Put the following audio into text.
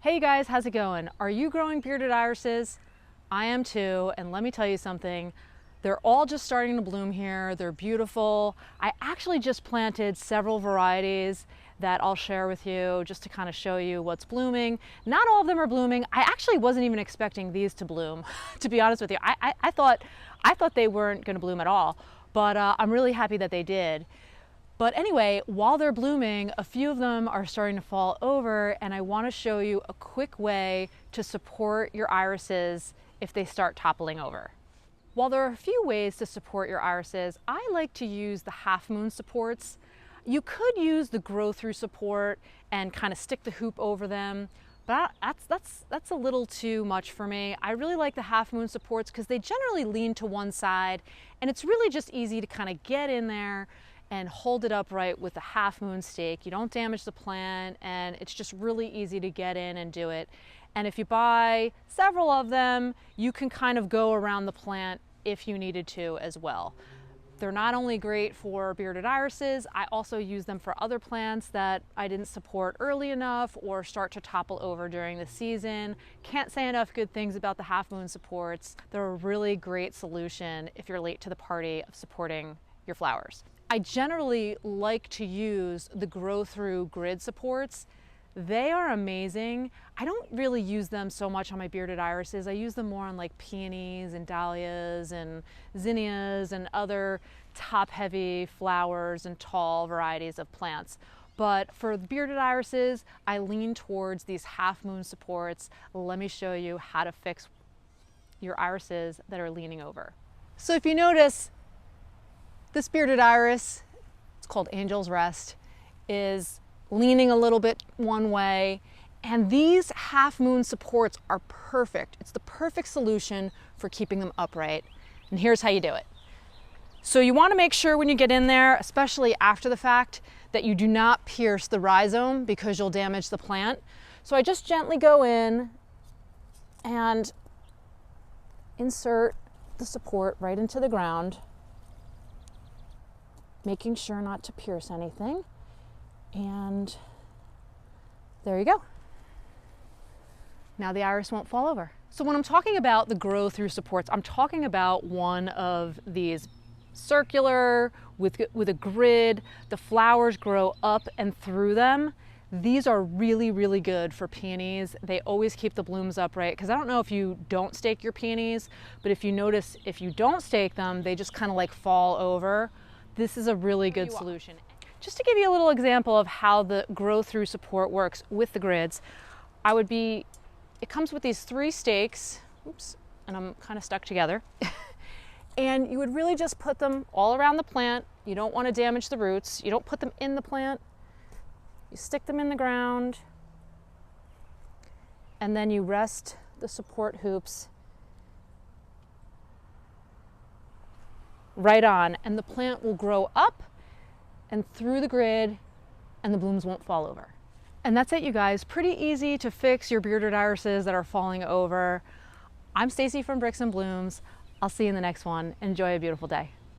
Hey guys, how's it going? Are you growing bearded irises? I am too, and let me tell you something. They're all just starting to bloom here. They're beautiful. I actually just planted several varieties that I'll share with you just to kind of show you what's blooming. Not all of them are blooming. I actually wasn't even expecting these to bloom, to be honest with you. I thought they weren't going to bloom at all, but I'm really happy that they did. But anyway, while they're blooming, a few of them are starting to fall over, and I want to show you a quick way to support your irises if they start toppling over. While there are a few ways to support your irises, I like to use the half moon supports. You could use the grow through support and kind of stick the hoop over them, but that's a little too much for me. I really like the half moon supports because they generally lean to one side, and it's really just easy to kind of get in there and hold it upright with a half moon stake. You don't damage the plant, and it's just really easy to get in and do it. And if you buy several of them, you can kind of go around the plant if you needed to as well. They're not only great for bearded irises, I also use them for other plants that I didn't support early enough or start to topple over during the season. Can't say enough good things about the half moon supports. They're a really great solution if you're late to the party of supporting your flowers. I generally like to use the grow through grid supports. They are amazing. I don't really use them so much on my bearded irises. I use them more on like peonies and dahlias and zinnias and other top heavy flowers and tall varieties of plants. But for the bearded irises, I lean towards these half moon supports. Let me show you how to fix your irises that are leaning over. So if you notice, this bearded iris, it's called Angel's Rest, is leaning a little bit one way, and these half moon supports are perfect. It's the perfect solution for keeping them upright. And here's how you do it. So you want to make sure when you get in there, especially after the fact, that you do not pierce the rhizome because you'll damage the plant. So I just gently go in and insert the support right into the ground, making sure not to pierce anything. And there you go. Now the iris won't fall over. So when I'm talking about the grow through supports, I'm talking about one of these circular with a grid. The flowers grow up and through them. These are really, really good for peonies. They always keep the blooms upright, because I don't know if you don't stake your peonies, but if you notice, if you don't stake them, they just kind of like fall over. This is a really good solution. Just to give you a little example of how the grow through support works with the grids, it comes with these 3 stakes, oops, and I'm kind of stuck together. And you would really just put them all around the plant. You don't want to damage the roots. You don't put them in the plant. You stick them in the ground, and then you rest the support hoops right on, and the plant will grow up and through the grid, and the blooms won't fall over. And that's it, you guys. Pretty easy to fix your bearded irises that are falling over. I'm Stacy from Bricks and Blooms. I'll see you in the next one. Enjoy a beautiful day.